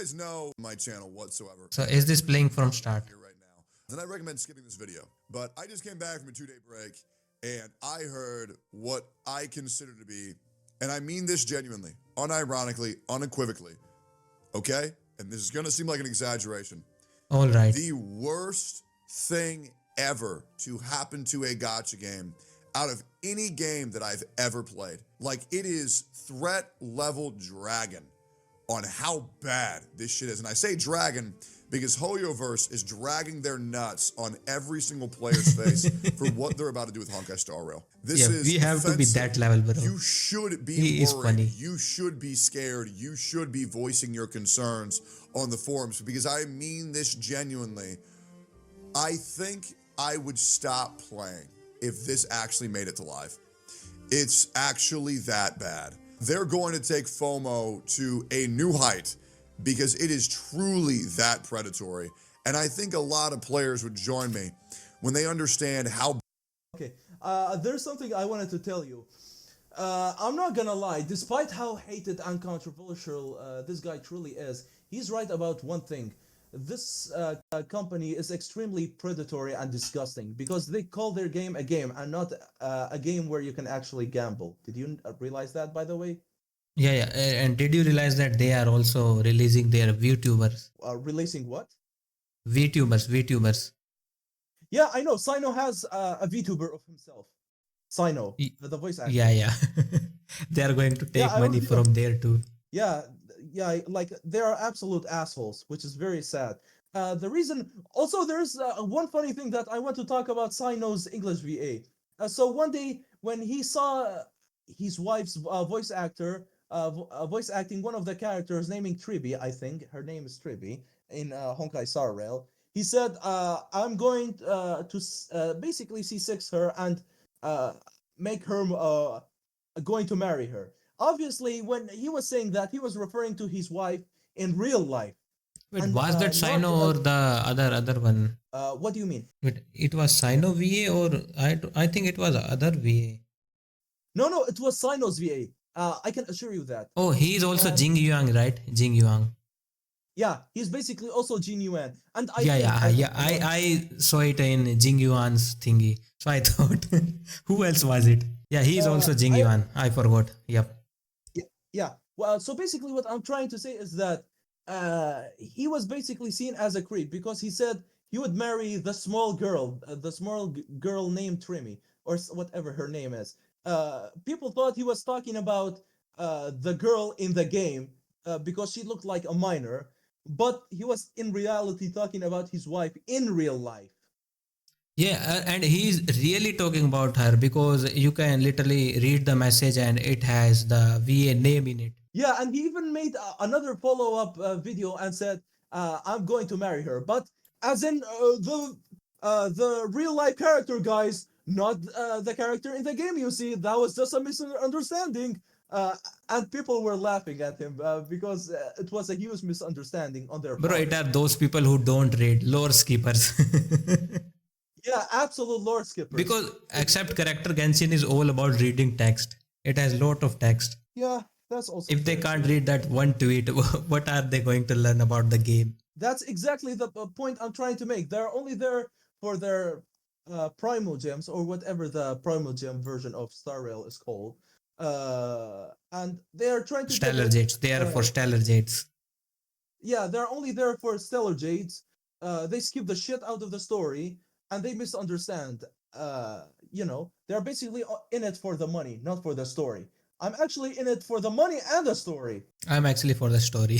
guys know my channel whatsoever, So is this playing from start? here right now, then I recommend skipping this video. But I just came back from a 2-day break, and I heard what I consider to be, and I mean this genuinely, unironically, unequivocally, okay? And this is gonna seem like an exaggeration. All right. The worst thing ever to happen to a gacha game out of any game that I've ever played. Like, it is threat level dragon on how bad this shit is. And I say dragon because Hoyoverse is dragging their nuts on every single player's face for what they're about to do with Honkai Star Rail. This is we have to be offensive. that level, bro. You should be He is worried. funny. You should be scared. You should be voicing your concerns on the forums, because I mean this genuinely. I think I would stop playing if this actually made it to live. It's actually that bad. They're going to take FOMO to a new height because it is truly that predatory. And I think a lot of players would join me when they understand how. Okay, there's something I wanted to tell you. I'm not gonna lie, despite how hated and controversial this guy truly is, he's right about one thing. This company is extremely predatory and disgusting because they call their game a game and not a game where you can actually gamble. Did you realize that, by the way? Yeah. And did you realize that they are also releasing their VTubers? Releasing what? VTubers. Yeah, I know. Sino has a VTuber of himself. Sino, the voice actor. Yeah. They are going to take money from there too. Yeah, like they are absolute assholes, which is very sad. The reason, also, there's one funny thing that I want to talk about Sino's English VA. So one day when he saw his wife's voice actor voice acting one of the characters, naming Tribi, I think her name is Tribi in Honkai Star Rail, he said, "I'm going to basically C6 her and make her going to marry her." Obviously, when he was saying that, he was referring to his wife in real life. Wait, And, was that not, Sino or the other one? What do you mean? Wait, it was Sino VA or I think it was other VA. No, it was Sino's VA. I can assure you that. Oh, he is also Jing Yuan, right? Jing Yuan. Yeah, he's basically also Jin Yuan. And I saw it in Jing Yuan's thingy. So I thought, who else was it? Yeah, he is also Jing Yuan. I forgot. Yep. Yeah. Well, so basically what I'm trying to say is that he was basically seen as a creep because he said he would marry the small girl named Trimmy, or whatever her name is. People thought he was talking about the girl in the game because she looked like a minor, but he was in reality talking about his wife in real life. Yeah, and he's really talking about her because you can literally read the message and it has the VA name in it. Yeah, and he even made another follow-up video and said, "I'm going to marry her," but as in the real-life character, guys, not the character in the game. You see, that was just a misunderstanding, and people were laughing at him because it was a huge misunderstanding on their part. Bro, it are those people who don't read, lore skippers. Yeah, absolute lore skippers. Because except character Genshin is all about reading text. It has lot of text. Yeah, that's also. If they can't read that one tweet, what are they going to learn about the game? That's exactly the point I'm trying to make. They're only there for their primal gems, or whatever the primal gem version of Star Rail is called. And they are trying to Stellar Jades. They are for Stellar Jades. Yeah, they're only there for Stellar Jades. They skip the shit out of the story, and they misunderstand. They're basically in it for the money, not for the story. I'm actually in it for the money and the story. I'm actually for the story.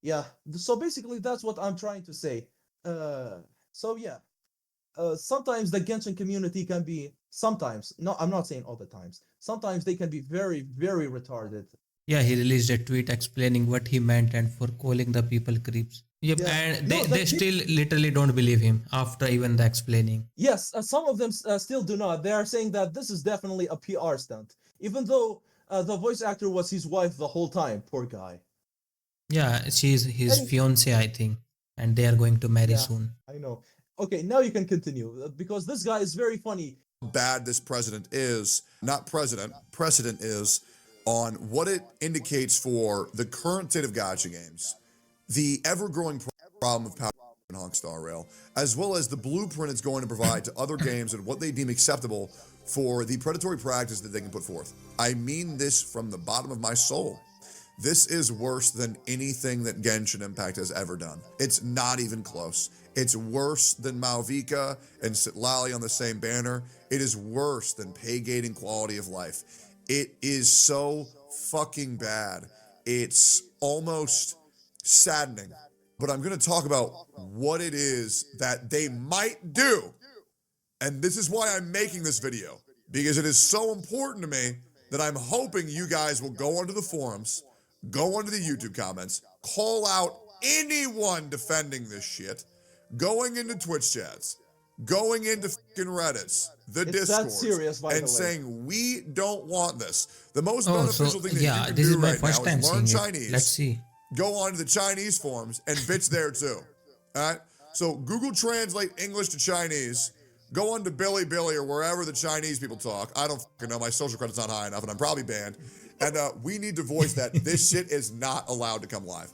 Yeah, so basically that's what I'm trying to say. Sometimes the Genshin community can be, no, I'm not saying all the times. Sometimes they can be very, very retarded. Yeah, he released a tweet explaining what he meant and for calling the people creeps. Yep, yeah. And they still literally don't believe him after even the explaining. Yes, some of them still do not. They are saying that this is definitely a PR stunt, even though the voice actor was his wife the whole time. Poor guy. Yeah, she's his fiance, I think, and they are going to marry soon. I know. Okay, now you can continue because this guy is very funny. Bad this precedent is on what it indicates for the current state of gacha games. the ever-growing problem of power in Honk Star Rail, as well as the blueprint it's going to provide to other games and what they deem acceptable for the predatory practice that they can put forth. I mean this from the bottom of my soul. This is worse than anything that Genshin Impact has ever done. It's not even close. It's worse than Malvika and Sitlali on the same banner. It is worse than pay-gating quality of life. It is so fucking bad. It's almost saddening. But I'm going to talk about what it is that they might do. And this is why I'm making this video, because it is so important to me that I'm hoping you guys will go onto the forums, go onto the YouTube comments, call out anyone defending this shit, going into Twitch chats, going into fucking Reddits, the Discords, serious, by the and way. saying, we don't want this. The most Oh, beneficial so thing that yeah, you can this do is my right now first time is learn seeing it. Chinese. Let's see. Go on to the Chinese forums and bitch there too. All right? So Google Translate English to Chinese. Go on to Billy or wherever the Chinese people talk. I don't fucking know. My social credit's not high enough and I'm probably banned. And we need to voice that this shit is not allowed to come live.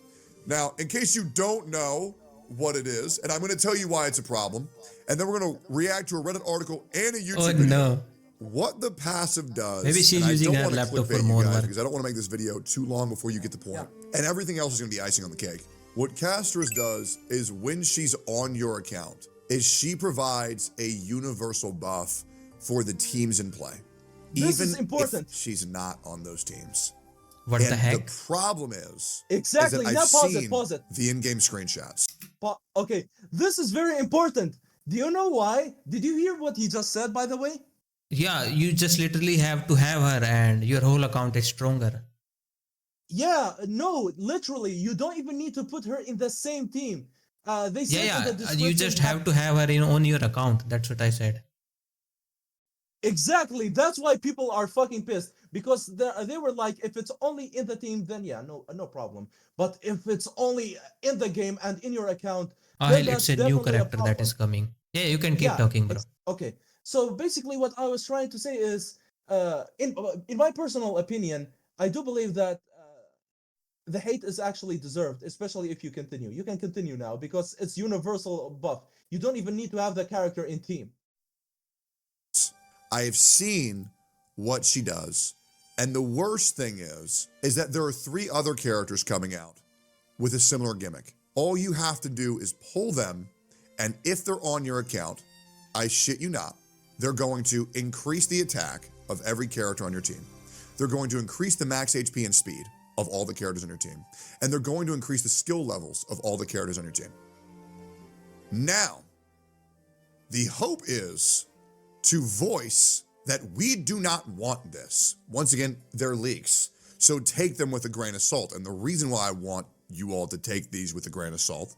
Now, in case you don't know what it is, and I'm going to tell you why it's a problem, and then we're going to react to a Reddit article and a YouTube video. No. What the passive does. Maybe she's and I using don't her wanna laptop clickbait for you more guys work. because I don't want to make this video too long before you get the point. And everything else is going to be icing on the cake. What CASTORICE does is when she's on your account, is she provides a universal buff for the teams in play. This even is important. if she's not on those teams. What and the heck? The problem is Exactly. that Now I've seen pause it. the in-game screenshots. Okay, this is very important. Do you know why? Did you hear what he just said, by the way? Yeah, you just literally have to have her and your whole account is stronger. Yeah, no, literally, you don't even need to put her in the same team. They said in the description. You just have to have her on your account. That's what I said. Exactly. That's why people are fucking pissed, because they were like, if it's only in the team, then yeah, no problem. But if it's only in the game and in your account, then It's that's a new definitely character that is coming. Yeah, you can keep talking, bro. Okay. So basically, what I was trying to say is, in my personal opinion, I do believe that the hate is actually deserved, especially if you continue. You can continue now because it's universal buff. You don't even need to have the character in team. I have seen what she does. And the worst thing is that there are 3 other characters coming out with a similar gimmick. All you have to do is pull them, and if they're on your account, I shit you not, they're going to increase the attack of every character on your team. They're going to increase the max HP and speed of all the characters on your team. And they're going to increase the skill levels of all the characters on your team. Now, the hope is to voice that we do not want this. Once again, they're leaks, so take them with a grain of salt. And the reason why I want you all to take these with a grain of salt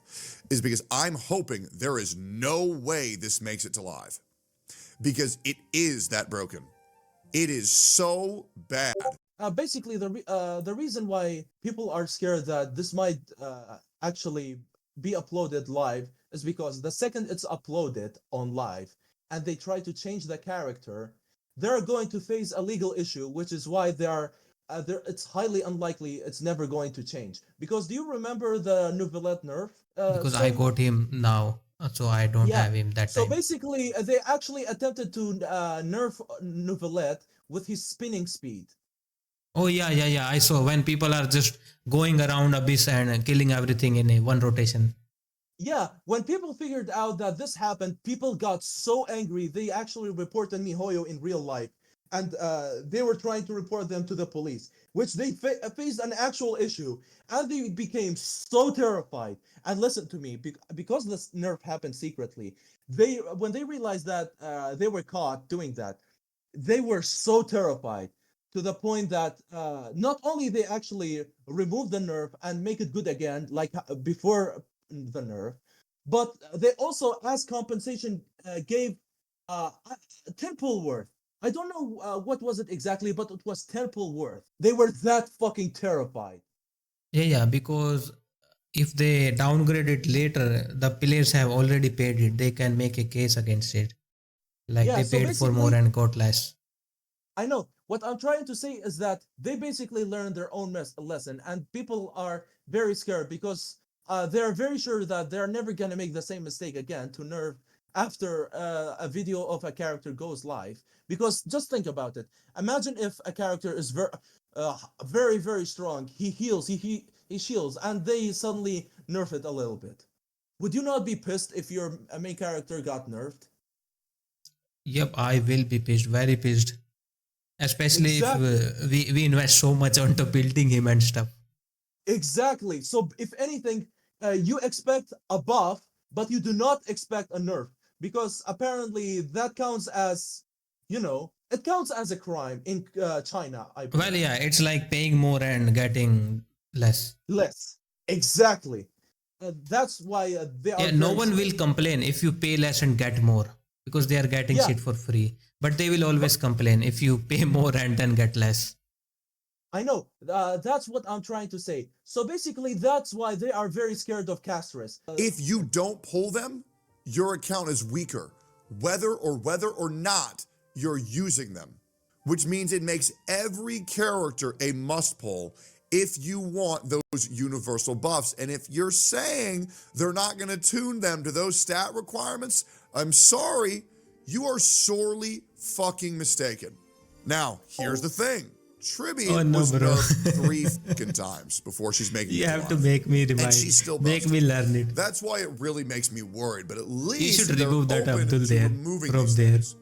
is because I'm hoping there is no way this makes it to live, because it is that broken. It is so bad. Basically, the reason why people are scared that this might actually be uploaded live is because the second it's uploaded on live and they try to change the character, they're going to face a legal issue, which is why it's highly unlikely it's never going to change. Because do you remember the Nouvellette nerf? Because I got him now, so I don't have him that time. So basically, they actually attempted to nerf Nouvellette with his spinning speed. Oh yeah. I saw when people are just going around Abyss and killing everything in one rotation. Yeah, when people figured out that this happened, people got so angry, they actually reported miHoYo in real life. And they were trying to report them to the police, which they faced an actual issue. And they became so terrified. And listen to me, because this nerf happened secretly, when they realized that they were caught doing that, they were so terrified to the point that not only they actually removed the nerf and make it good again, like before the nerf, but they also, as compensation, gave 10 pull worth. I don't know what was it exactly, but it was 10 pull worth. They were that fucking terrified. Yeah, because if they downgrade it later, the players have already paid it. They can make a case against it. Like they paid for more and got less. I know. What I'm trying to say is that they basically learned their own lesson, and people are very scared because they're very sure that they're never gonna make the same mistake again to nerf after a video of a character goes live. Because just think about it. Imagine if a character is very very strong. He heals. He shields, and they suddenly nerf it a little bit. Would you not be pissed if your main character got nerfed? Yep, I will be pissed, very pissed. Especially if Exactly. we invest so much onto building him and stuff. Exactly. So if anything, you expect a buff, but you do not expect a nerf because apparently that counts as, it counts as a crime in China, I Well, believe. yeah, it's like paying more and getting less. Less. Exactly. That's why they are Yeah, no very one will scared. complain if you pay less and get more because they are getting Yeah, shit for free. But they will but always complain if you pay more and then get less. I know. That's what I'm trying to say. So basically, that's why they are very scared of Castorus. If you don't pull them, your account is weaker, whether or not you're using them, which means it makes every character a must pull if you want those universal buffs. And if you're saying they're not going to tune them to those stat requirements, I'm sorry, you are sorely fucking mistaken. Now, here's the thing. Oh Tribute no, was bro. nerfed 3 fucking times before she's making You it to have to live. make me And remind, she's still make buffed. me learn it. That's why it really makes me worried, but at You should least they're remove that open Abdul to there removing from these there. things.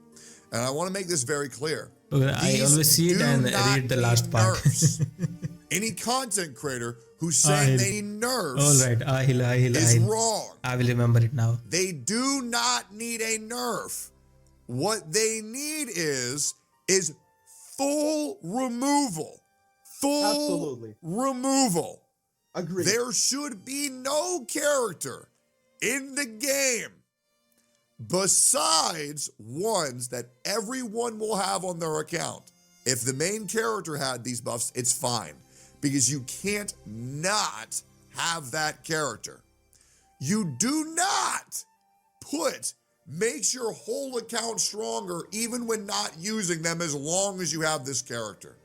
And I want to make this very clear. Okay, I These always see it do and not read the need last part. nerfs. Any content creator who's saying Ahil. they need nerfs Alright, Ahil. is wrong. I will remember it now. They do not need a nerf. What they need is full removal. Full Absolutely. removal. Agree. There should be no character in the game besides ones that everyone will have on their account. If the main character had these buffs, it's fine because you can't not have that character. You do not makes your whole account stronger even when not using them as long as you have this character.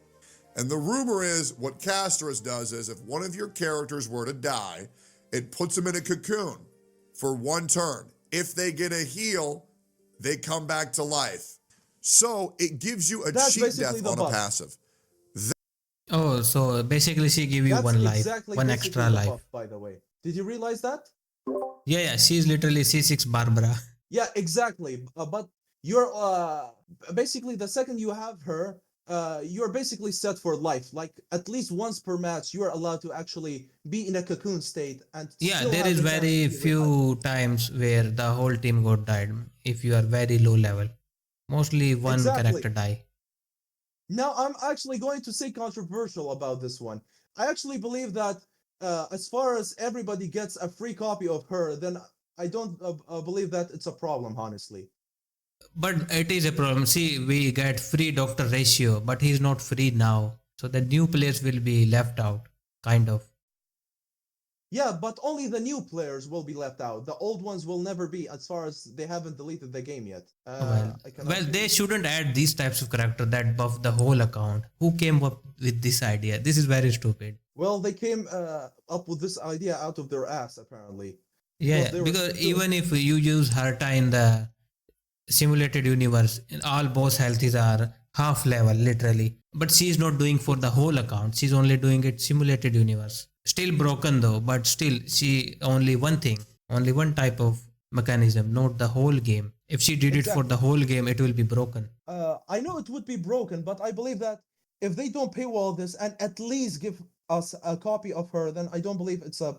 And the rumor is what CASTORICE does is if one of your characters were to die, it puts them in a cocoon for 1 turn. If they get a heal, they come back to life. So it gives you a That's cheat basically death the on a buff. passive. Oh, so basically she give you That's one life, exactly one basically extra the life. buff, by the way. Did you realize that? Yeah, she's literally C6 Barbara. Yeah, exactly. But you're basically the second you have her, you're basically set for life. Like at least once per match, you are allowed to actually be in a cocoon state and Yeah, still there have is the chance to very be revived. few times where the whole team got died if you are very low level. Mostly one Exactly. character die. Now, I'm actually going to say controversial about this one. I actually believe that as far as everybody gets a free copy of her, then I don't believe that it's a problem, honestly. But it is a problem. See, we get free doctor ratio, but he's not free now. So the new players will be left out, kind of. Yeah, but only the new players will be left out. The old ones will never be, as far as they haven't deleted the game yet. Well, I cannot well, they really. shouldn't add these types of character that buff the whole account. Who came up with this idea? This is very stupid. Well, they came up with this idea out of their ass, apparently, because Yeah, they were because doing. even if you use Herta in the simulated universe, all boss healthies are half level, literally. But she's not doing for the whole account. She's only doing it simulated universe. Still broken though, but still she only one thing, only one type of mechanism, not the whole game. If she did it for the Exactly. whole game, it will be broken. I know it would be broken, but I believe that if they don't paywall this and at least give us a copy of her, then I don't believe it's a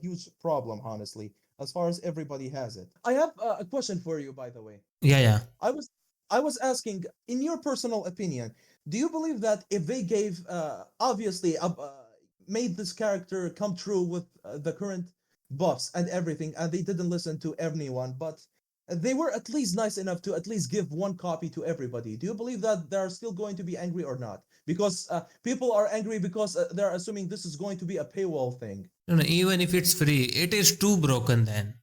huge problem, honestly, as far as everybody has it. I have a question for you, by the way. Yeah. I was I was asking, in your personal opinion, do you believe that if they gave obviously made this character come true with the current buffs and everything, and they didn't listen to anyone, but they were at least nice enough to at least give one copy to everybody. Do you believe that they're still going to be angry or not? Because people are angry because they're assuming this is going to be a paywall thing. No, even if it's free, it is too broken then.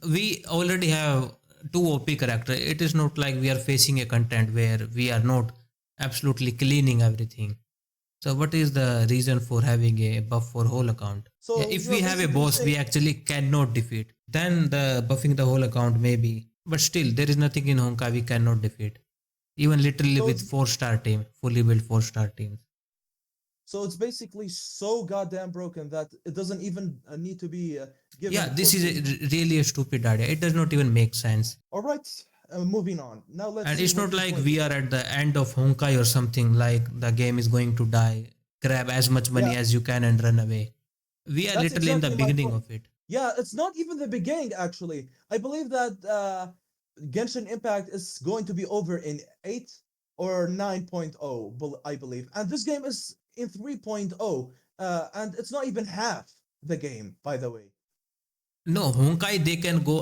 We already have two OP character. It is not like we are facing a content where we are not absolutely cleaning everything. So what is the reason for having a buff for whole account? Yeah, So if you're we have a basically boss we saying, actually cannot defeat, then the buffing the whole account maybe. But still, there is nothing in Honkai we cannot defeat. Even literally so with it's 4-star team, fully built 4-star teams. so it's basically so goddamn broken that it doesn't even need to be Yeah, given for this is free. really a stupid idea. It does not even make sense. All right, moving on. Now let's And see it's what not you're like going to we are say. at the end of Honkai or something like the game is going to die. Grab as much Yeah, money as you can and run away. We are that's literally in the exactly my beginning point. of it. Yeah, it's not even the beginning actually. I believe that Genshin Impact is going to be over in 8 or 9.0, I believe. And this game is in 3.0, and it's not even half the game, by the way. No, Honkai they can go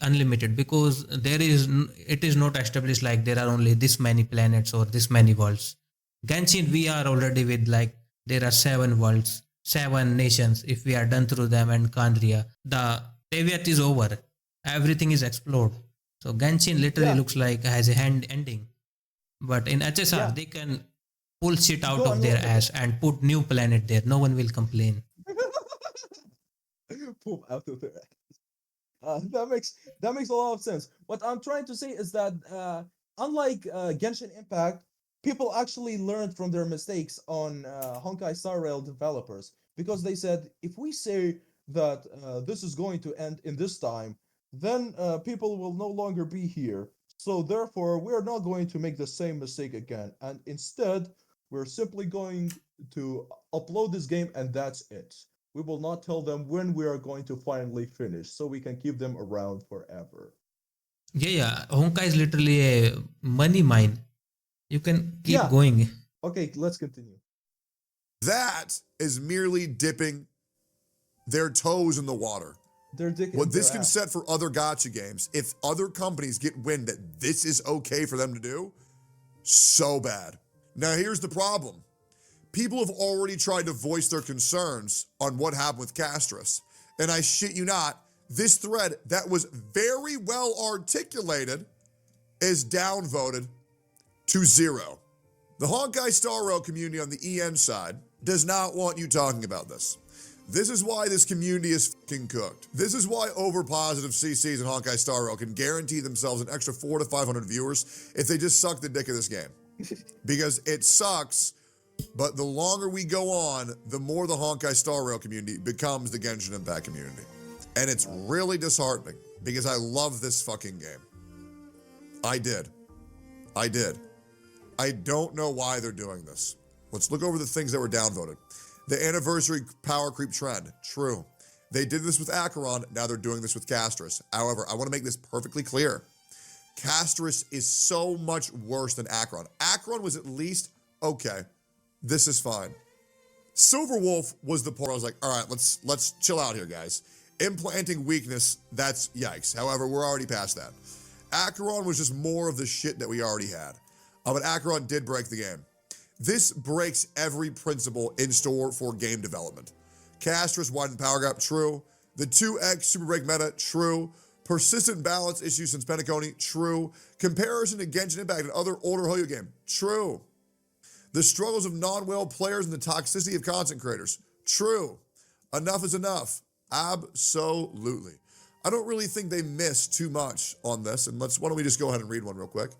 unlimited because it is not established like there are only this many planets or this many worlds. Genshin we are already with like there are 7 worlds, 7 nations. If we are done through them and Kandria, the caveat is over. Everything is explored. So Genshin literally Yeah, looks like has a hand ending. But in yeah, HSR they can pull shit out go of their unlimited. ass and put new planet there. No one will complain. Poop out of there. That makes a lot of sense. What I'm trying to say is that unlike Genshin Impact, people actually learned from their mistakes on Honkai Star Rail developers because they said if we say that this is going to end in this time, then people will no longer be here. So therefore, we're not going to make the same mistake again, and instead, we're simply going to upload this game, and that's it. We will not tell them when we are going to finally finish, so we can keep them around forever. Yeah, yeah. Honkai is literally a money mine. You can keep Yeah, going. okay, let's continue. That is merely dipping their toes in the water. Their dick in What their this can ass. set for other gotcha games, if other companies get wind that this is okay for them to do, so bad. Now, here's the problem. People have already tried to voice their concerns on what happened with CASTORICE. And I shit you not, this thread that was very well articulated is downvoted to 0. The Honkai Star Rail community on the EN side does not want you talking about this. This is why this community is fucking cooked. This is why overpositive CCs in Honkai Star Rail can guarantee themselves an extra 400 to 500 viewers if they just suck the dick of this game. Because it sucks, but the longer we go on, the more the Honkai Star Rail community becomes the Genshin Impact community. And it's really disheartening because I love this fucking game. I did. I don't know why they're doing this. Let's look over the things that were downvoted. The anniversary power creep trend, true. They did this with Acheron, now they're doing this with CASTORICE. However, I want to make this perfectly clear. CASTORICE is so much worse than Acheron. Acheron was at least, okay, this is fine. Silverwolf was the part I was like, all right, let's chill out here, guys. Implanting weakness, that's yikes. However, we're already past that. Acheron was just more of the shit that we already had. But Acheron did break the game. This breaks every principle in store for game development. CASTORICE widened power gap, true. The 2x super break meta, true. Persistent balance issues since Tectone, true. Comparison to Genshin Impact and other older Hoyo game, true. The struggles of non-whale players and the toxicity of content creators, true. Enough is enough, absolutely. I don't really think they missed too much on this, and why don't we just go ahead and read one real quick.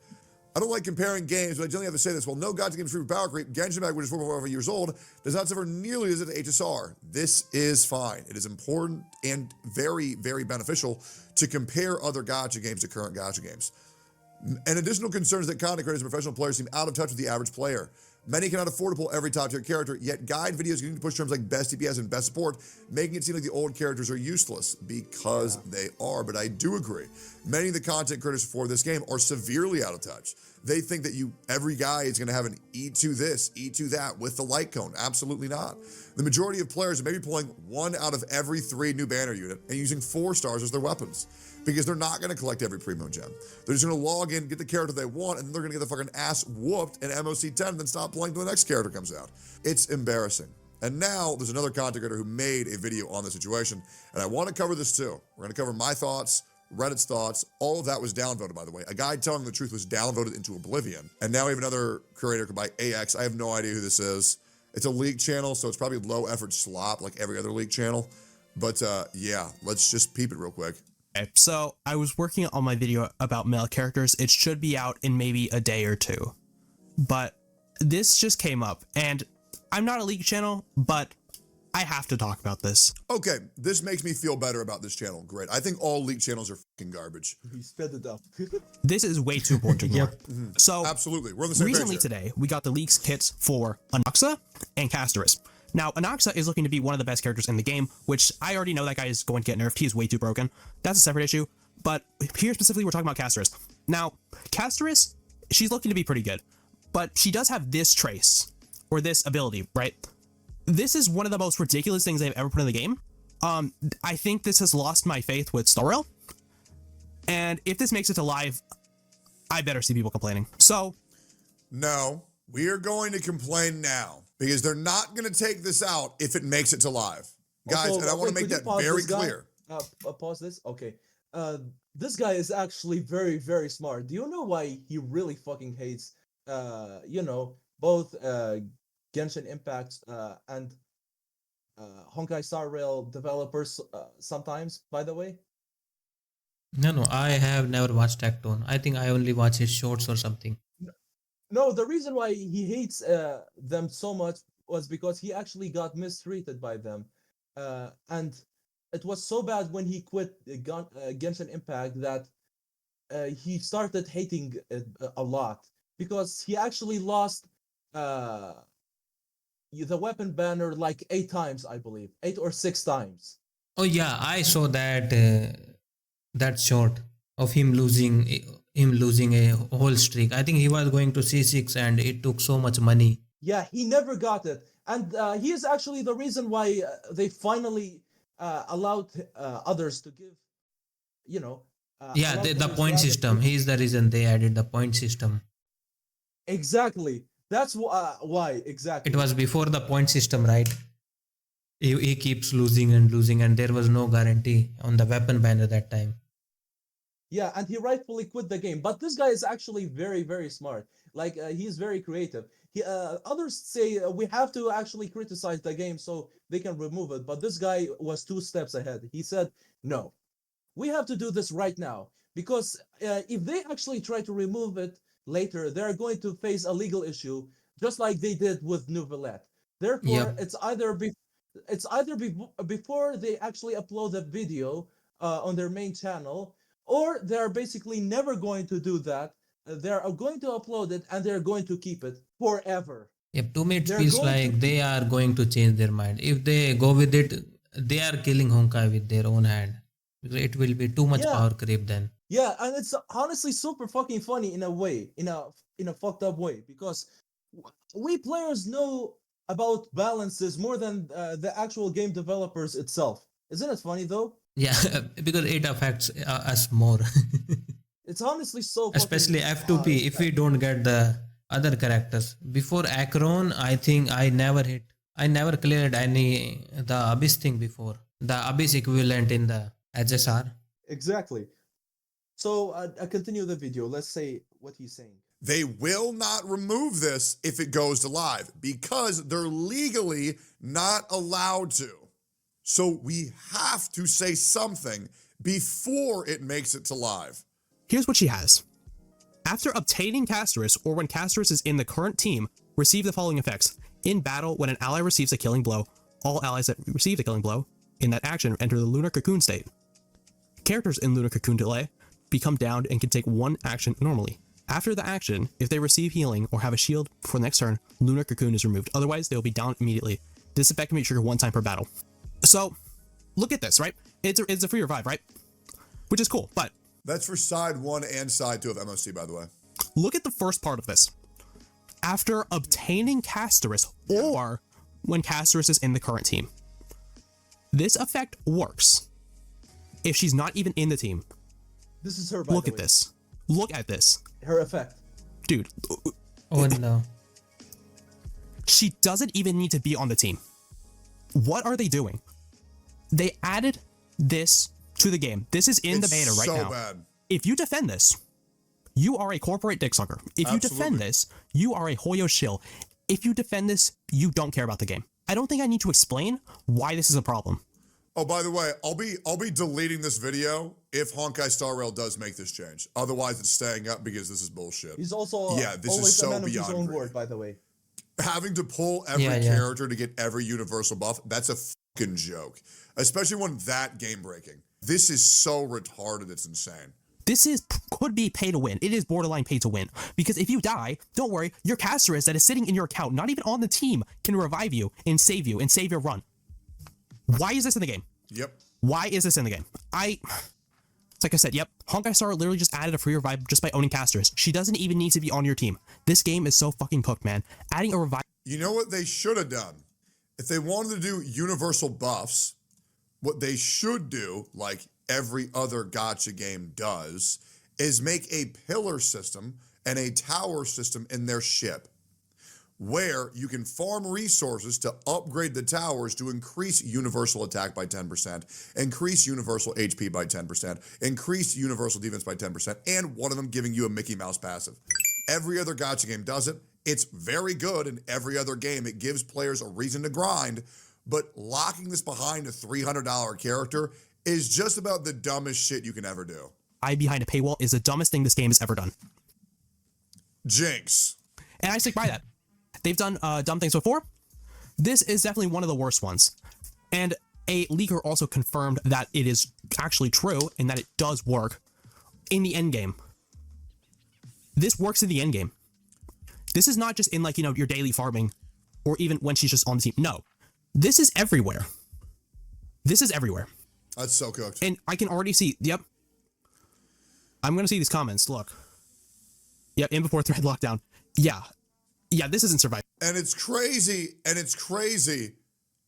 I don't like comparing games, but I generally have to say this. While no gacha game is free for power creep, Genshin Impact, which is 4.5 years old, does not suffer nearly as it HSR. This is fine. It is important and very, very beneficial to compare other gacha games to current gacha games. An additional concern is that content creators and professional players seem out of touch with the average player. Many cannot afford to pull every top tier character, yet guide videos continue to push terms like best DPS and best support, making it seem like the old characters are useless, because they are, but I do agree. Many of the content creators for this game are severely out of touch. They think that every guy is going to have an E2 this, E2 that with the light cone. Absolutely not. The majority of players are maybe pulling 1 out of every 3 new banner unit and using 4 stars as their weapons, because they're not going to collect every primo gem. They're just going to log in, get the character they want, and then they're going to get the fucking ass whooped in MOC 10 and then stop playing till the next character comes out. It's embarrassing. And now there's another content creator who made a video on the situation, and I want to cover this too. We're going to cover my thoughts, Reddit's thoughts. All of that was downvoted, by the way. A guy telling the truth was downvoted into oblivion. And now we have another creator by AX. I have no idea who this is. It's a league channel, so it's probably low effort slop like every other league channel. But yeah, let's just peep it real quick. Okay, so I was working on my video about male characters. It should be out in maybe a day or two. But this just came up, and I'm not a league channel, but I have to talk about this. Okay, this makes me feel better about this channel. Great. I think all league channels are fucking garbage. He sped it up. This is way too important to ignore. So Absolutely. We're on the same page recently here. today, we got the leaks kits for Anaxa and CASTORICE. Now, Anaxa is looking to be one of the best characters in the game, which I already know that guy is going to get nerfed. He's way too broken. That's a separate issue. But here specifically, we're talking about CASTORICE. Now, CASTORICE, she's looking to be pretty good, but she does have this trace, or this ability, right? This is one of the most ridiculous things they've ever put in the game. I think this has lost my faith with Storrel. And if this makes it to live, I better see people complaining. So, No, we are going to complain now because they're not going to take this out if it makes it to live. Guys, Also, and I want to wait, make could you that pause very this guy? clear. Pause this. Okay. This guy is actually very, very smart. Do you know why he really fucking hates, both Genshin Impact and Honkai Star Rail developers sometimes, by the way? No, I have never watched Tectone. I think I only watch his shorts or something. No, the reason why he hates them so much was because he actually got mistreated by them. And it was so bad when he quit Genshin Impact that he started hating it a lot because he actually lost the weapon banner like 8 times, I believe. 8 or 6 times. Oh yeah, I saw that short of him losing a whole streak. I think he was going to C6 and it took so much money. Yeah, he never got it. And he is actually the reason why they finally allowed others to give, Yeah, allowed the others point to system. He's the reason they added the point system. Exactly. That's why, exactly. It was before the point system, right? He keeps losing, and there was no guarantee on the weapon banner that time. Yeah, and he rightfully quit the game. But this guy is actually very, very smart. Like, he's very creative. Others say we have to actually criticize the game so they can remove it. But this guy was 2 steps ahead. He said, no, we have to do this right now. Because if they actually try to remove it later, they're going to face a legal issue, just like they did with Nouvellette. Therefore, Yep. it's either before they actually upload the video on their main channel, or they're basically never going to do that. They're going to upload it and they're going to keep it forever. Yep, to me it They're feels going to like they are going to change their mind. If they go with it, they are killing Honkai with their own hand. Because it will be too much Yeah. power creep then. Yeah, and it's honestly super fucking funny in a way, in a fucked up way, because we players know about balances more than the actual game developers itself. Isn't it funny though? Yeah, because it affects us more. It's honestly so fucking, Especially F2P if we don't get the other characters. Before Akron, I think I never cleared the Abyss thing before. The Abyss equivalent in the HSR. Exactly. So I continue the video. Let's say what he's saying. They will not remove this if it goes to live because they're legally not allowed to. So we have to say something before it makes it to live. here's what she has. After obtaining CASTORICE, or when CASTORICE is in the current team, receive the following effects. In battle, when an ally receives a killing blow, all allies that receive the killing blow in that action enter the Lunar Cocoon state. Characters in Lunar Cocoon delay become downed and can take 1 action normally. After the action, if they receive healing or have a shield for the next turn, Lunar Cocoon is removed. Otherwise, they will be down immediately. This effect can be triggered 1 time per battle. So, look at this, right? It's a free revive, right? Which is cool, but That's for side 1 and side 2 of MOC, by the way. look at the first part of this. After obtaining CASTORICE, or when CASTORICE is in the current team. This effect works if she's not even in the team. This is her, by Look the at way. this. Look at this. Her effect. Dude, Oh no. she doesn't even need to be on the team. What are they doing? They added this to the game. This is in the beta right so now. bad. If you defend this, you are a corporate dick sucker. If you Absolutely. defend this, you are a Hoyo shill. If you defend this, you don't care about the game. I don't think I need to explain why this is a problem. Oh, by the way, I'll be deleting this video if Honkai Star Rail does make this change. Otherwise, it's staying up because this is bullshit. He's also this always is so a man of his beyond own great. word, by the way. Having to pull every character to get every universal buff, that's a fucking joke. Especially when that game breaking. This is so retarded, it's insane. This could be pay to win. It is borderline pay to win. Because if you die, don't worry, your CASTORICE that is sitting in your account, not even on the team, can revive you and save your run. Why is this in the game? Yep. Why is this in the game? Like I said, yep, Honkai Star literally just added a free revive just by owning CASTORICE. She doesn't even need to be on your team. This game is so fucking cooked, man. Adding a revive. You know what they should have done? If they wanted to do universal buffs, what they should do, like every other gacha game does, is make a pillar system and a tower system in their ship, where you can farm resources to upgrade the towers to increase universal attack by 10%, increase universal HP by 10%, increase universal defense by 10%, and one of them giving you a Mickey Mouse passive. Every other gacha game does it. It's very good in every other game. It gives players a reason to grind, but locking this behind a $300 character is just about the dumbest shit you can ever do. Behind a paywall is the dumbest thing this game has ever done. Jinx. And I stick by that. They've done dumb things before. This is definitely one of the worst ones. And a leaker also confirmed that it is actually true and that it does work in the end game. This works in the end game. This is not just in like, your daily farming or even when she's just on the team. No, this is everywhere. This is everywhere. That's so cooked. And I can already see, yep. I'm going to see these comments. Look. Yep, in before thread lockdown. Yeah, this isn't surviving. And it's crazy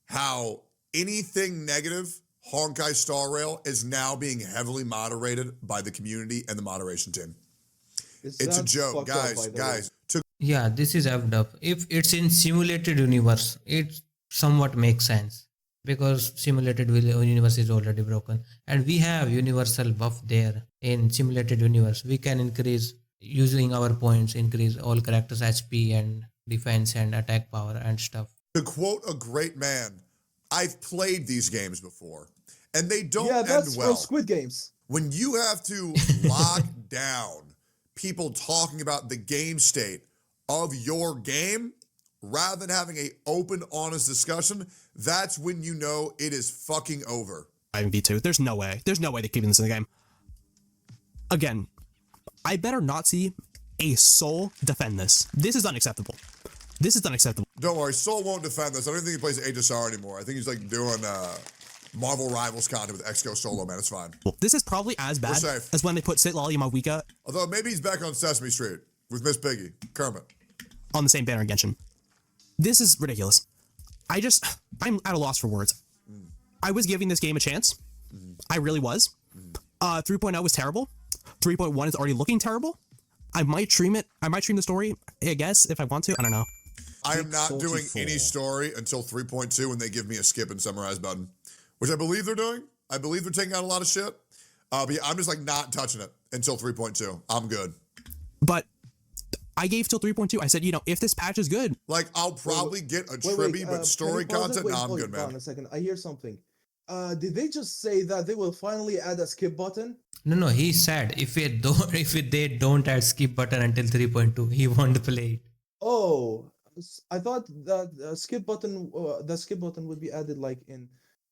how anything negative Honkai Star Rail is now being heavily moderated by the community and the moderation team. It's a joke, guys. Yeah, this is effed up. If it's in simulated universe, it somewhat makes sense because simulated universe is already broken, and we have universal buff there in simulated universe. We can increase using our points, increase all characters' HP and defense and attack power and stuff. To quote a great man, I've played these games before, and they don't end that's well. Squid Games. When you have to lock down people talking about the game state of your game, rather than having a open, honest discussion, that's when you know it is fucking over. V2. There's no way. There's no way they're keeping this in the game. Again, I better not see a soul defend this. This is unacceptable. This is unacceptable. Don't worry, Soul won't defend this. I don't think he plays HSR anymore. I think he's like doing Marvel Rivals content with Exco solo, man. It's fine. This is probably as bad as when they put Sit Lolly Mawika. Although maybe he's back on Sesame Street with Miss Piggy, Kermit. On the same banner in Genshin. This is ridiculous. I'm at a loss for words. I was giving this game a chance. I really was. 3.0 was terrible. 3.1 is already looking terrible. I might stream it. I might stream the story, I guess, if I want to. I don't know. I am not doing any story until 3.2 when they give me a skip and summarize button, which I believe they're doing. I believe they're taking out a lot of shit. But yeah, I'm just like not touching it until 3.2. I'm good. But I gave till 3.2. I said, if this patch is good. Like, I'll probably get a tribby, but story content, I'm good, man. Hold on a second. I hear something. Did they just say that they will finally add a skip button? No, he said if they don't add skip button until 3.2, he won't play it. Oh, I thought that the skip button would be added like in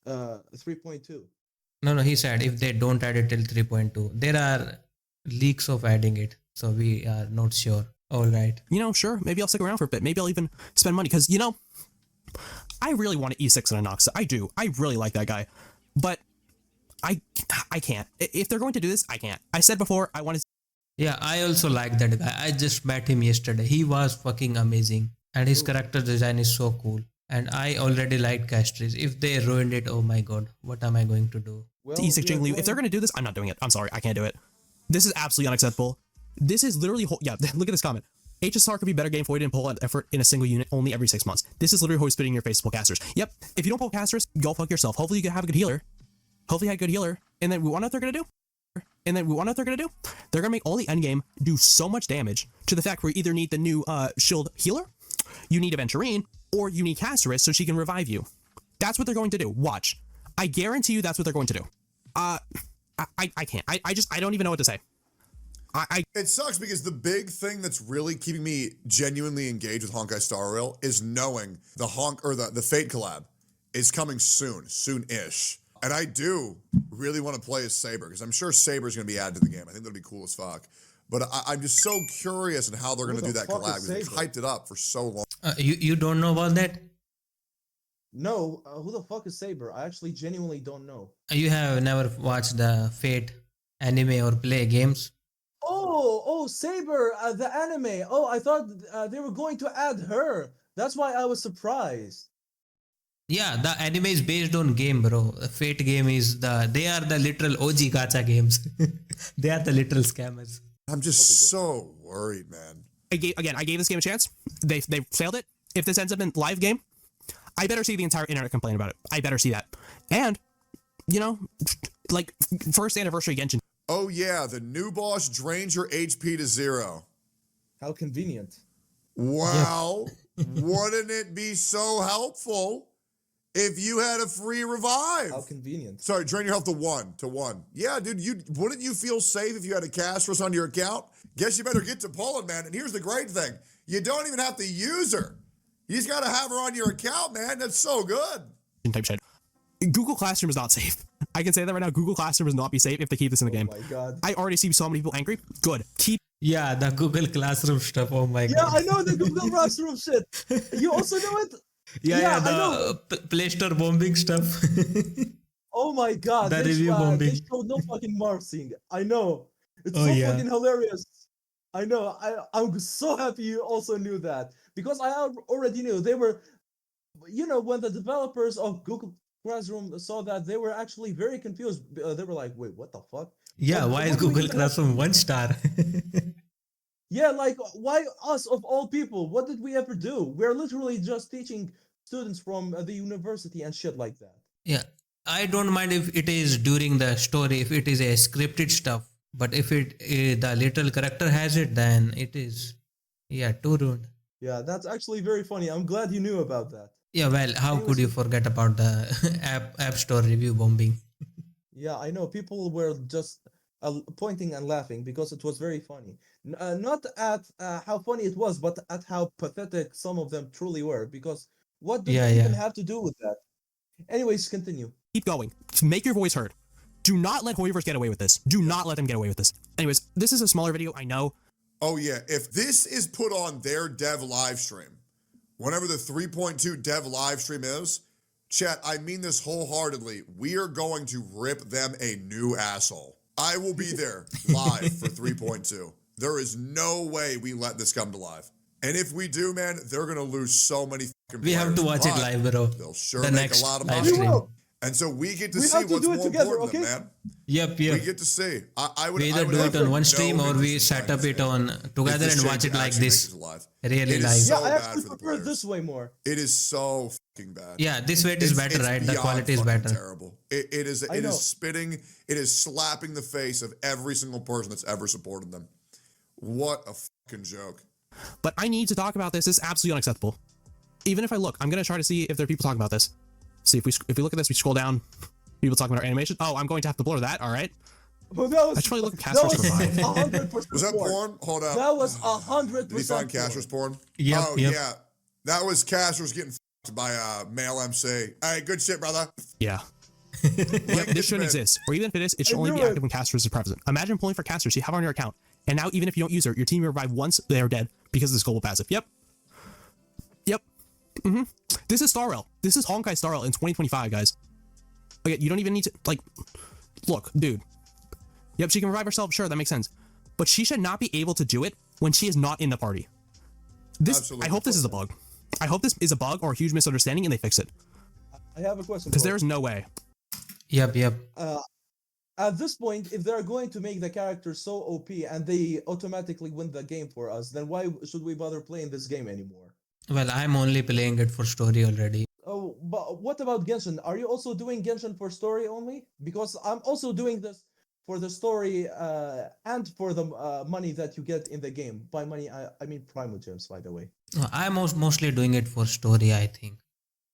3.2. No, he said if they don't add it till 3.2. There are leaks of adding it, so we are not sure. All right. Sure. Maybe I'll stick around for a bit. Maybe I'll even spend money because, I really want to E6 in Anoxa. I do. I really like that guy. But I can't. If they're going to do this, I can't. I said before, I want to... Yeah, I also like that guy. I just met him yesterday. He was fucking amazing. And his character design is so cool. And I already liked CASTORICE. If they ruined it, oh my god, what am I going to do? Well, E6 Jingli, if they're going to do this, I'm not doing it. I'm sorry. I can't do it. This is absolutely unacceptable. This is literally... Yeah, look at this comment. HSR could be better game for you to pull out effort in a single unit only every 6 months. This is literally spitting in your face to pull casters. Yep, if you don't pull casters, go fuck yourself. Hopefully you can have a good healer. Hopefully you have a good healer. And then we want to know what they're going to do. They're going to make all the endgame do so much damage to the fact where you either need the new shield healer, You need Aventurine, or you need CASTORICE so she can revive you. That's what they're going to do. Watch. I guarantee you that's what they're going to do. I can't. I don't even know what to say. It sucks because the big thing that's really keeping me genuinely engaged with Honkai Star Rail is knowing the Fate collab is coming soon-ish. And I do really want to play as Saber because I'm sure Saber's going to be added to the game. I think that'll be cool as fuck. But I'm just so curious on how they're going to do that collab because they've hyped it up for so long. You don't know about that? No, who the fuck is Saber? I actually genuinely don't know. You have never watched the Fate anime or play games? Oh, Saber, the anime. Oh, I thought they were going to add her. That's why I was surprised. Yeah, the anime is based on game, bro. The Fate game is they are the literal OG gacha games. They are the literal scammers. I'm just so worried, man. I gave this game a chance. They failed it. If this ends up in live game, I better see the entire internet complain about it. I better see that. And, like, first anniversary Genshin. Oh yeah, the new boss drains your HP to 0. How convenient. Wow. Wouldn't it be so helpful if you had a free revive? How convenient. Sorry, drain your health to 1. Yeah, dude, wouldn't you feel safe if you had a CASTORICE on your account? Guess you better get to Poland, man. And here's the great thing. You don't even have to use her. You just gotta have her on your account, man. That's so good. Type shit. Google Classroom is not safe. I can say that right now. Google Classroom will not be safe if they keep this in the game. Oh my god. I already see so many people angry. Good. Keep. Yeah, the Google Classroom stuff. Oh my god. Yeah, I know the Google Classroom shit. You also know it? Yeah, I know. the Play Store bombing stuff. Oh my god. The review bombing. They showed no fucking marking. I know. It's Oh, so yeah. fucking hilarious. I know. I'm so happy you also knew that. Because I already knew. They were, when the developers of Google Classroom saw that, they were actually very confused. They were like, wait, what the fuck? Yeah, why is what do we Google even have- Classroom 1 star? Yeah, like, why us of all people? What did we ever do? We're literally just teaching students from the university and shit like that. Yeah, I don't mind if it is during the story, if it is a scripted stuff. But if the little character has it, then it is, too rude. Yeah, that's actually very funny. I'm glad you knew about that. Yeah, well, how could you forget about the app store review bombing? Yeah, I know. People were just pointing and laughing because it was very funny. Not at how funny it was, but at how pathetic some of them truly were. Because what do they even have to do with that? Anyways, continue. Keep going. Make your voice heard. Do not let Hoivers get away with this. Do not let them get away with this. Anyways, this is a smaller video, I know. Oh yeah, if this is put on their dev live stream, whenever the 3.2 dev live stream is, chat, I mean this wholeheartedly, we are going to rip them a new asshole. I will be there live for 3.2. There is no way we let this come to live. And if we do, man, they're going to lose so many fucking We have to players, watch it but live, bro. They'll sure The make next a lot of live money. stream. And so we get to We see have to what's do it more together, important okay? than man. Yep. We get to see. I would We either I would do it have on one no stream or we interest in set up playing it this on game. together If and the watch shake it like actually this. makes it live. Really It is live. so Yeah, I bad actually for the prefer it players. this way more. It is so fucking bad. Yeah, this way it is better, right? The beyond quality is fucking better. Terrible. It is I know. spitting. It is slapping the face of every single person that's ever supported them. What a fucking joke. But I need to talk about this. This is absolutely unacceptable. Even if I look, I'm going to try to see if there are people talking about this. See, if we look at this, we scroll down, people talking about our animation. Oh, I'm going to have to blur that, all right? Well, that was, I should probably look at that was CASTORICE. 100% Was that porn? Hold up. That was 100% Did he find porn. CASTORICE porn? Yep, Oh, yep. yeah. That was CASTORICE getting fucked by a male MC. Hey, good shit, brother. Yeah. Link This is shouldn't mid. exist. Or even if it is, it should I only be knew it. active when CASTORICE is present. Imagine pulling for CASTORICE you have on your account, and now even if you don't use her, your team will revive once they are dead because of this global passive. Yep. This is Star Rail. This is Honkai Star Rail in 2025, guys. Okay, you don't even need to, like, look, dude. Yep, she can revive herself, sure, that makes sense. But she should not be able to do it when she is not in the party. Absolutely. I hope this is a bug. I hope this is a bug or a huge misunderstanding and they fix it. I have a question. Because Cole. there's no way. Yep. At this point, if they're going to make the character so OP and they automatically win the game for us, then why should we bother playing this game anymore? Well, I'm only playing it for story already. Oh, but what about Genshin? Are you also doing Genshin for story only? Because I'm also doing this for the story and for the money that you get in the game. By money, I mean Primogems, by the way. I'm mostly doing it for story, I think,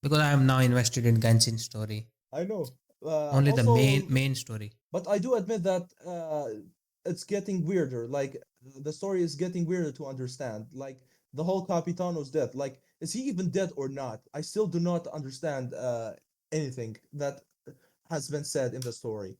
because I am now invested in Genshin story. I know. Only the Also, main story. but I do admit that it's getting weirder. Like the story is getting weirder to understand. Like the whole Capitano's death. Like, is he even dead or not? I still do not understand anything that has been said in the story.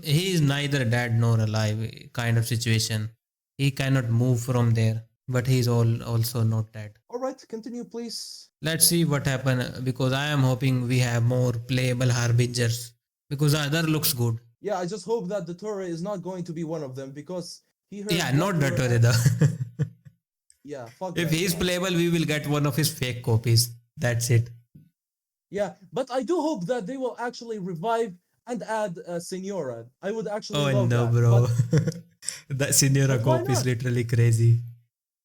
He is neither dead nor alive, kind of situation. He cannot move from there, but he is also not dead. All right, continue, please. Let's see what happen because I am hoping we have more playable harbingers because the other looks good. Yeah, I just hope that the Torah is not going to be one of them because he heard. Yeah, not Wonder that and- though. Yeah, fuck If that he is guy. playable, we will get one of his fake copies. That's it. Yeah, but I do hope that they will actually revive and add Senora. I would actually Oh love no, that. bro. But, That Senora but why copy is not? literally crazy.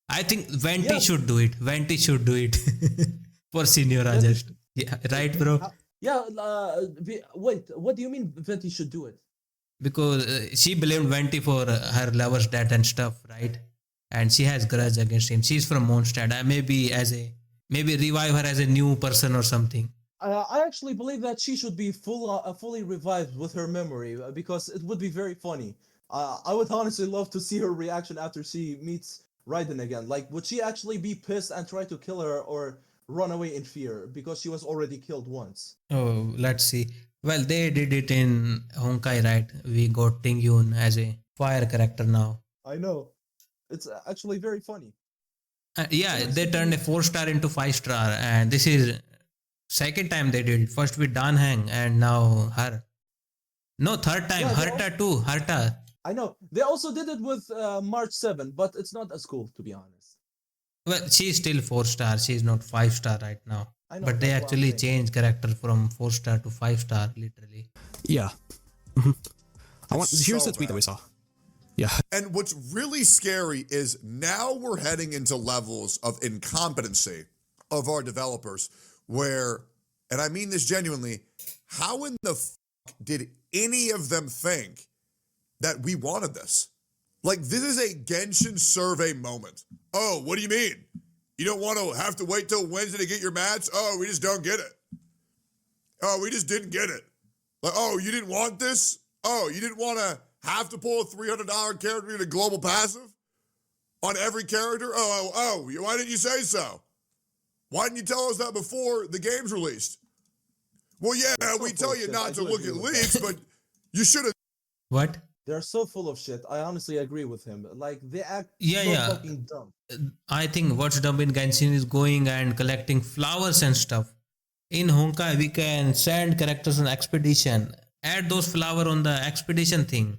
I think Venti Yeah. should do it. Venti should do it for Senora Venti- just. Yeah, right, bro. Yeah, wait, what do you mean Venti should do it? Because she blamed Venti for her lover's death and stuff, right? And she has grudge against him. She's from Mondstadt. Maybe revive her as a new person or something. I actually believe that she should be fully revived with her memory because it would be very funny. I would honestly love to see her reaction after she meets Raiden again. Like, would she actually be pissed and try to kill her or run away in fear because she was already killed once? Oh, let's see. Well, they did it in Honkai, right? We got Ting Yun as a fire character now. I know. It's actually very funny. Yeah, So they turned a basically- 4-star into 5-star, and this is second time they did it. First with Dan Hang, and now her. No, third time. Yeah, they Herta too. Herta. I know. They also did it with March 7, but it's not as cool, to be honest. Well, she's still 4-star. She's not 5-star right now. I know, But they that's what I'm actually saying. changed character from 4-star to 5-star, literally. Yeah. Here's So the tweet that we bad. saw. Yeah. And what's really scary is now we're heading into levels of incompetency of our developers where, and I mean this genuinely, how in the fuck did any of them think that we wanted this? Like, this is a Genshin survey moment. Oh, what do you mean? You don't want to have to wait till Wednesday to get your mats? Oh, we just don't get it. Oh, we just didn't get it. Like, oh, you didn't want this? Oh, you didn't want to have to pull a $300 character in a global passive on every character? Oh, why didn't you say so? Why didn't you tell us that before the game's released? Well, yeah, That's so we tell you bullshit. not I to do look agree at with leaks, that. but you should have. What? They're so full of shit. I honestly agree with him. Like, they act Yeah, so yeah. fucking dumb. I think what's dumb in Genshin is going and collecting flowers and stuff. In Honkai, we can send characters on expedition. Add those flowers on the expedition thing.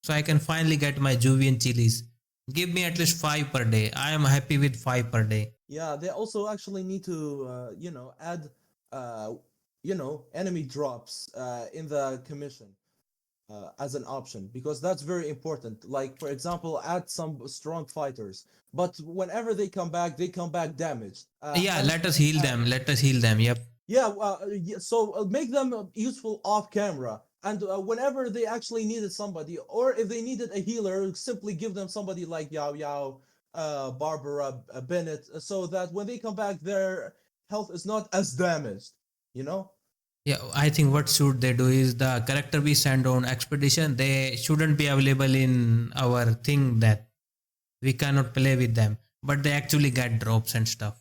So I can finally get my Juvian chilies. Give me at least 5 per day. I am happy with 5 per day. Yeah, they also actually need to, add, enemy drops in the commission as an option because that's very important. Like, for example, add some strong fighters, but whenever they come back damaged. Yeah, And, let us heal them. Let us heal them. Yep. yeah, so make them useful off camera. And whenever they actually needed somebody, or if they needed a healer, simply give them somebody like Yao Yao, Barbara, Bennett, so that when they come back, their health is not as damaged. You know? Yeah, I think what should they do is the character we send on expedition, they shouldn't be available in our thing that we cannot play with them, but they actually get drops and stuff.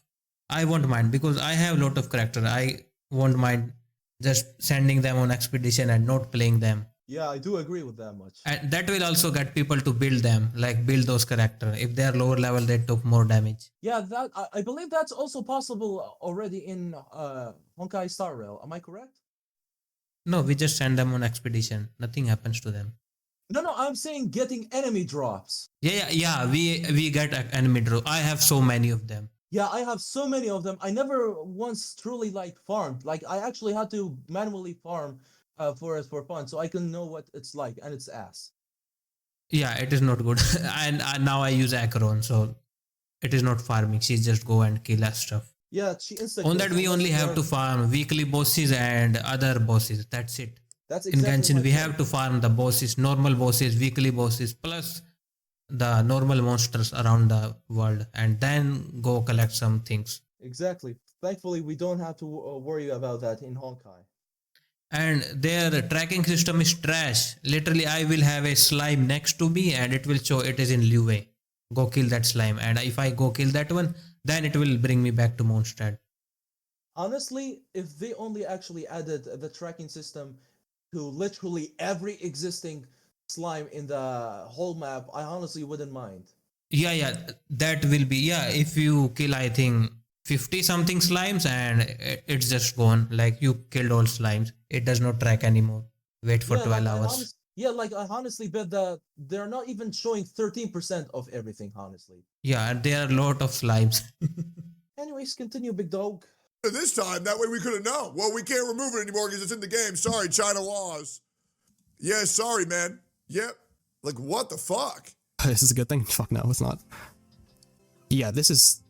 I won't mind because I have a lot of character. I won't mind just sending them on expedition and not playing them. Yeah, I do agree with that much. And that will also get people to build them, like build those character. If they are lower level, they took more damage. Yeah, that I believe that's also possible already in Honkai Star Rail. Am I correct? No, we just send them on expedition. Nothing happens to them. No, I'm saying getting enemy drops. Yeah. We get enemy draw. I have so many of them. Yeah, I have so many of them. I never once truly farmed. Like, I actually had to manually farm for fun, so I can know what it's like, and it's ass. Yeah, it is not good. And now I use Acheron, so it is not farming. She just go and kill us stuff. Yeah, she insta. On that we only have to farm weekly bosses and other bosses. That's it. That's In exactly Genshin, my we point. have to farm the bosses, normal bosses, weekly bosses, plus the normal monsters around the world, and then go collect some things. Exactly. Thankfully, we don't have to worry about that in Honkai. And their tracking system is trash. Literally, I will have a slime next to me and it will show it is in Liyue. Go kill that slime. And if I go kill that one, then it will bring me back to Mondstadt. Honestly, if they only actually added the tracking system to literally every existing slime in the whole map, I honestly wouldn't mind. Yeah, that will be. Yeah, if you kill, I think 50 something slimes and it's just gone. Like you killed all slimes. It does not track anymore. Wait for Yeah, 12 hours. like I honestly bet that they're not even showing 13% of everything, honestly. Yeah, and there are a lot of slimes. Anyways, continue, big dog. This time, that way we could have known. Well, we can't remove it anymore because it's in the game. Sorry, China laws. Yeah, sorry, man. Yep. Like, what the fuck? This is a good thing. Fuck no, it's not. Yeah, this is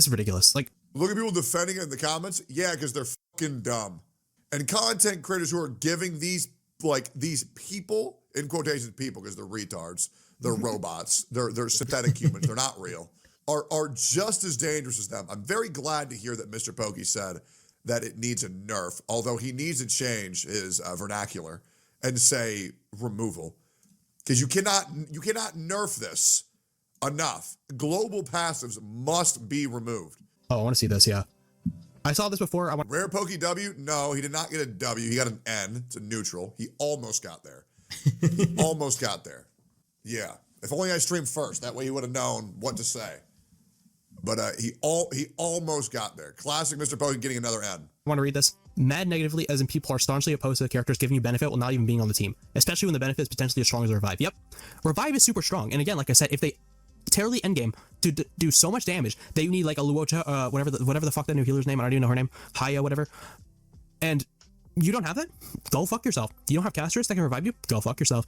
ridiculous. Like, Look at people defending it in the comments. Yeah, because they're fucking dumb. And content creators who are giving these people, in quotations, people, because they're retards, they're robots, they're synthetic humans, they're not real, are just as dangerous as them. I'm very glad to hear that Mr. Pokey said that it needs a nerf, although he needs to change his vernacular and say removal. Because you cannot nerf this enough. Global passives must be removed. oh, I want to see this. Yeah, I saw this before. Rare Pokey W? No, he did not get a W. He got an N. It's a neutral. He almost got there. Almost got there. Yeah. If only I streamed first. That way he would have known what to say. But he almost got there. Classic Mr. Pokey getting another N. I want to read this. Mad negatively, as in people are staunchly opposed to the characters giving you benefit while not even being on the team, especially when the benefit is potentially as strong as a revive. Yep, revive is super strong, and again, like I said, if they tear the endgame to do so much damage, they need like a Luocha, whatever the fuck that new healer's name, I don't even know her name, Haya, whatever, and you don't have that? Go fuck yourself. You don't have casters that can revive you? Go fuck yourself.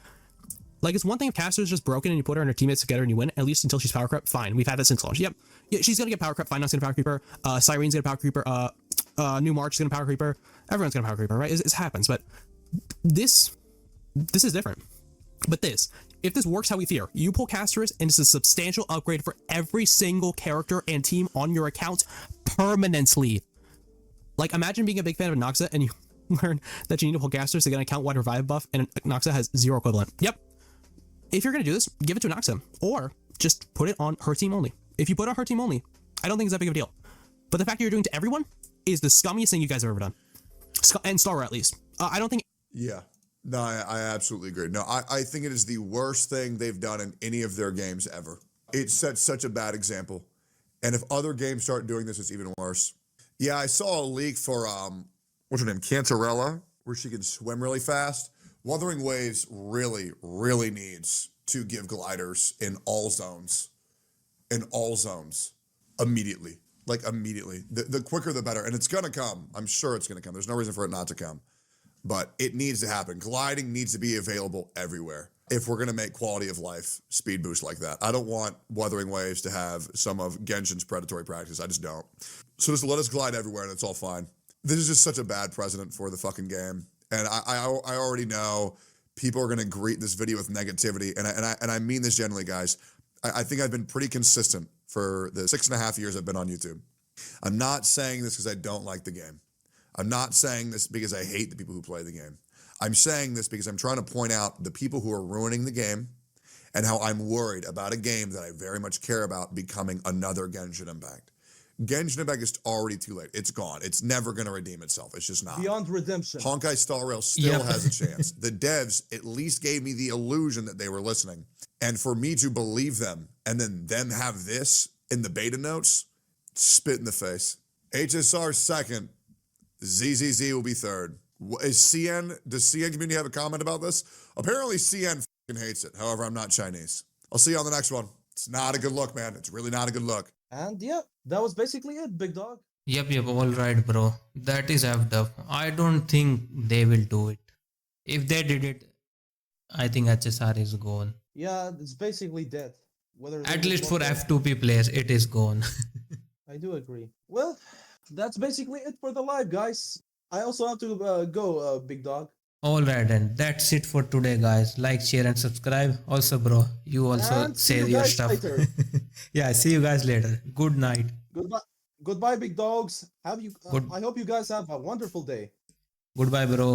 Like, it's one thing if Caster is just broken and you put her and her teammates together and you win, at least until she's power creep, fine. We've had that since launch. Yep. Yeah, she's gonna get power creep, fine, not gonna power creeper. Cyrene's gonna power creeper, New March is gonna power creeper. Everyone's gonna power creeper, right? It happens, but this is different. But if this works how we fear, you pull Casters and it's a substantial upgrade for every single character and team on your account permanently. Like, imagine being a big fan of Noxa and you learn that you need to pull Casters to get an account-wide revive buff and Noxa has 0 equivalent. Yep. If you're going to do this, give it to Noxa, or just put it on her team only. If you put it on her team only, I don't think it's that big of a deal. But the fact that you're doing it to everyone is the scummiest thing you guys have ever done. And Star at least. I don't think... Yeah. No, I absolutely agree. No, I think it is the worst thing they've done in any of their games ever. It sets such a bad example. And if other games start doing this, it's even worse. Yeah, I saw a leak for, what's her name, Cantarella, where she can swim really fast. Wuthering Waves really, really needs to give gliders in all zones. In all zones. Immediately. Like, immediately. The quicker, the better. And it's going to come. I'm sure it's going to come. There's no reason for it not to come. But it needs to happen. Gliding needs to be available everywhere if we're going to make quality of life speed boost like that. I don't want Wuthering Waves to have some of Genshin's predatory practice. I just don't. So just let us glide everywhere and it's all fine. This is just such a bad precedent for the fucking game. And I already know people are going to greet this video with negativity. And I mean this genuinely, guys. I think I've been pretty consistent for the 6.5 years I've been on YouTube. I'm not saying this because I don't like the game. I'm not saying this because I hate the people who play the game. I'm saying this because I'm trying to point out the people who are ruining the game and how I'm worried about a game that I very much care about becoming another Genshin Impact. Genshin Impact is already too late. It's gone. It's never going to redeem itself. It's just not. Beyond redemption. Honkai Star Rail still has a chance. The devs at least gave me the illusion that they were listening. And for me to believe them and then them have this in the beta notes, spit in the face. HSR second. ZZZ will be third. Does CN community have a comment about this? Apparently CN fucking hates it. However, I'm not Chinese. I'll see you on the next one. It's not a good look, man. It's really not a good look. And yeah, that was basically it, big dog. Yep, alright, bro. That is effed up. I don't think they will do it. If they did it, I think HSR is gone. Yeah, it's basically dead. At least for F2P players, it is gone. I do agree. Well, that's basically it for the live, guys. I also have to go, big dog. All right, and that's it for today, guys. Like, share, and subscribe. Also, bro, you also And see say you your guys stuff. later. Yeah, see you guys later. Good night. Goodbye. Goodbye, big dogs. Good I hope you guys have a wonderful day. goodbye, bro.